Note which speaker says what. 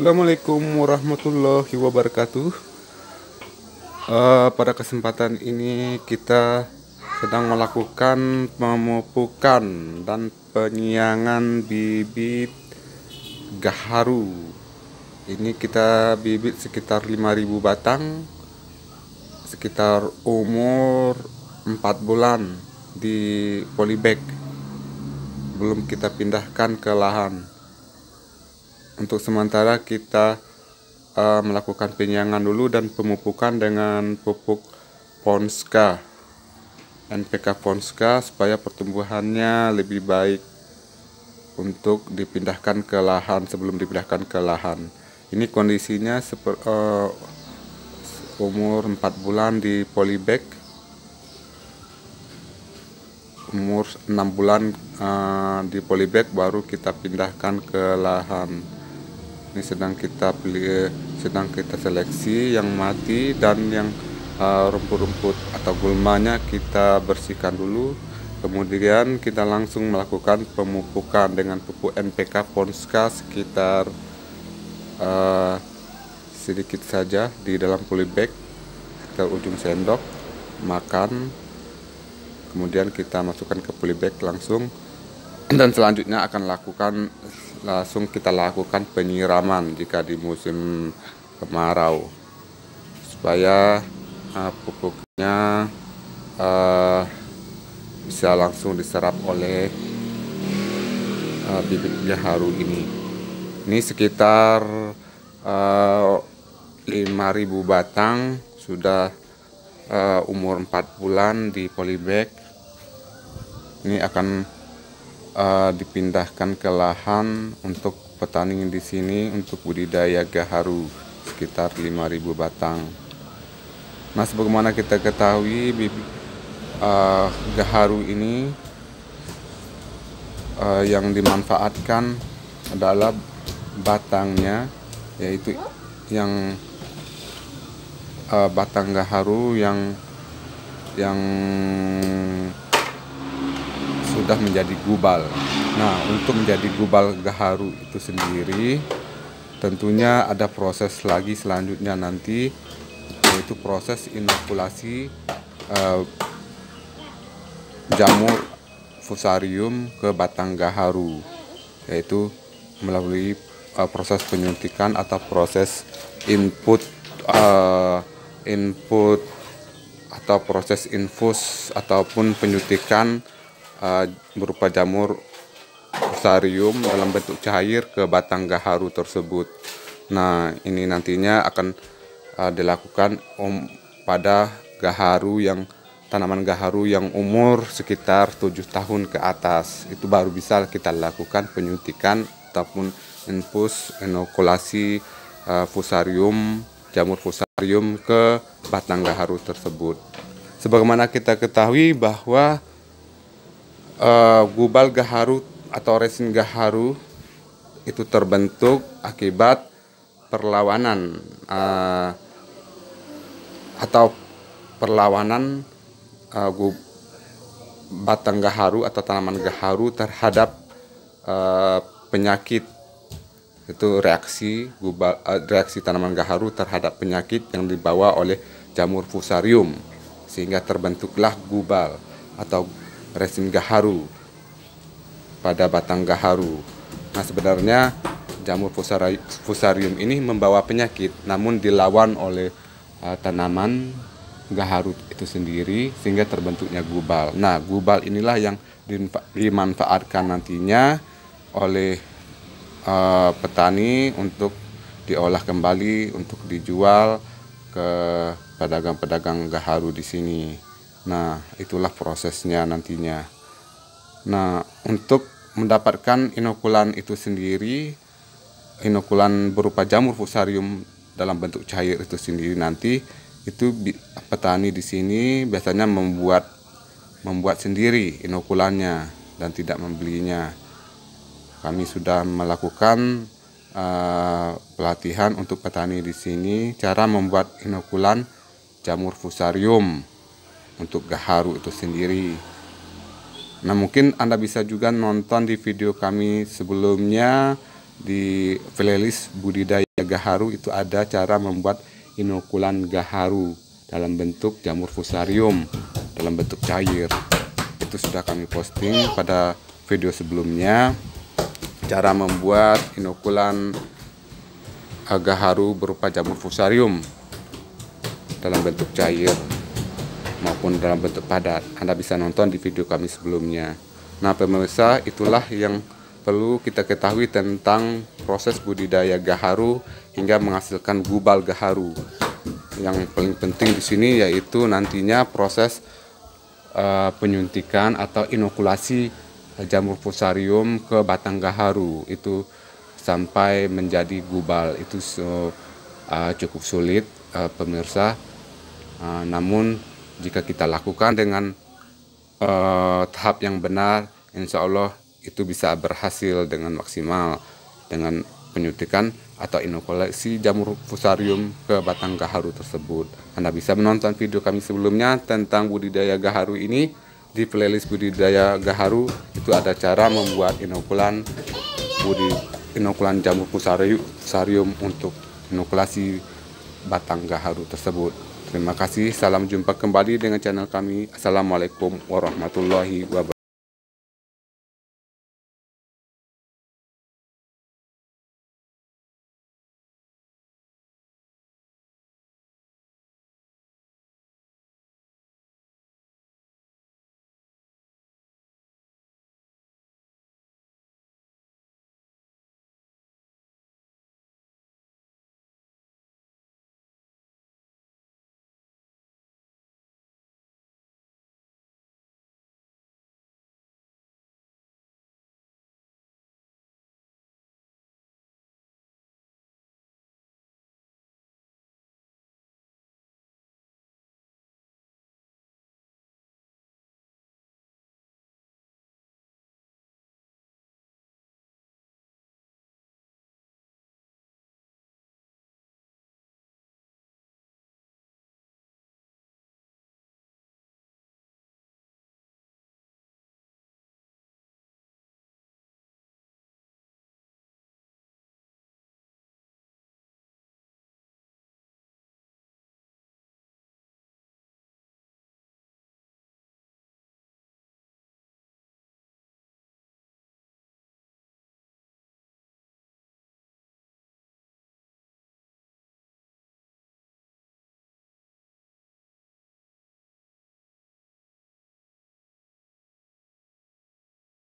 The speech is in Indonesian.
Speaker 1: Assalamualaikum warahmatullahi wabarakatuh. Pada kesempatan ini kita sedang melakukan pemupukan dan penyiangan bibit gaharu. Ini kita bibit sekitar 5.000 batang, sekitar umur 4 bulan di polybag. Belum kita pindahkan ke lahan. Untuk sementara kita melakukan penyiangan dulu dan pemupukan dengan pupuk Ponska, NPK Ponska, supaya pertumbuhannya lebih baik untuk dipindahkan ke lahan. Sebelum dipindahkan ke lahan, ini kondisinya umur 4 bulan di polybag, umur 6 bulan di polybag baru kita pindahkan ke lahan. Ini sedang kita seleksi yang mati dan yang rumput-rumput atau gulmanya kita bersihkan dulu. Kemudian kita langsung melakukan pemupukan dengan pupuk NPK Ponska sekitar sedikit saja di dalam polybag, sekitar ujung sendok makan. Kemudian kita masukkan ke polybag langsung, dan selanjutnya langsung kita lakukan penyiraman jika di musim kemarau, supaya pupuknya bisa langsung diserap oleh bibit gaharu ini. Ini sekitar 5.000 batang sudah umur 4 bulan di polybag. Ini akan dipindahkan ke lahan untuk petani di sini untuk budidaya gaharu sekitar 5.000 batang. Nah, sebagaimana kita ketahui, gaharu ini yang dimanfaatkan adalah batangnya, yaitu yang batang gaharu yang sudah menjadi gubal. Nah, untuk menjadi gubal gaharu itu sendiri tentunya ada proses lagi selanjutnya nanti, yaitu proses inokulasi jamur fusarium ke batang gaharu, yaitu melalui proses penyuntikan atau proses input atau proses infus ataupun penyuntikan berupa jamur fusarium dalam bentuk cair ke batang gaharu tersebut. Nah, ini nantinya akan dilakukan pada tanaman gaharu yang umur sekitar 7 tahun ke atas. Itu baru bisa kita lakukan penyuntikan ataupun infus inokulasi jamur fusarium ke batang gaharu tersebut. Sebagaimana kita ketahui bahwa gubal gaharu atau resin gaharu itu terbentuk akibat perlawanan batang gaharu atau tanaman gaharu terhadap penyakit. Itu reaksi tanaman gaharu terhadap penyakit yang dibawa oleh jamur fusarium, sehingga terbentuklah gubal atau resin gaharu pada batang gaharu. Nah, sebenarnya jamur fusarium ini membawa penyakit, namun dilawan oleh tanaman gaharu itu sendiri sehingga terbentuknya gubal. Nah, gubal inilah yang dimanfaatkan nantinya oleh petani untuk diolah kembali untuk dijual ke pedagang-pedagang gaharu di sini. Nah, itulah prosesnya nantinya. Nah, untuk mendapatkan inokulan itu sendiri, inokulan berupa jamur fusarium dalam bentuk cair itu sendiri nanti, itu petani di sini biasanya membuat sendiri inokulannya dan tidak membelinya. Kami sudah melakukan pelatihan untuk petani di sini cara membuat inokulan jamur fusarium untuk gaharu itu sendiri. Nah, mungkin Anda bisa juga nonton di video kami sebelumnya di playlist budidaya gaharu itu ada cara membuat inokulan gaharu dalam bentuk jamur fusarium dalam bentuk cair. Itu sudah kami posting pada video sebelumnya, cara membuat inokulan gaharu berupa jamur fusarium dalam bentuk cair maupun dalam bentuk padat. Anda bisa nonton di video kami sebelumnya. Nah pemirsa, itulah yang perlu kita ketahui tentang proses budidaya gaharu hingga menghasilkan gubal gaharu. Yang paling penting di sini yaitu nantinya proses penyuntikan atau inokulasi jamur fusarium ke batang gaharu itu sampai menjadi gubal. Itu cukup sulit pemirsa. Namun jika kita lakukan dengan tahap yang benar, insya Allah itu bisa berhasil dengan maksimal dengan penyuntikan atau inokulasi jamur fusarium ke batang gaharu tersebut. Anda bisa menonton video kami sebelumnya tentang budidaya gaharu ini. Di playlist budidaya gaharu itu ada cara membuat inokulan jamur fusarium untuk inokulasi batang gaharu tersebut. Terima kasih, salam jumpa kembali dengan channel kami. Assalamualaikum warahmatullahi wabarakatuh.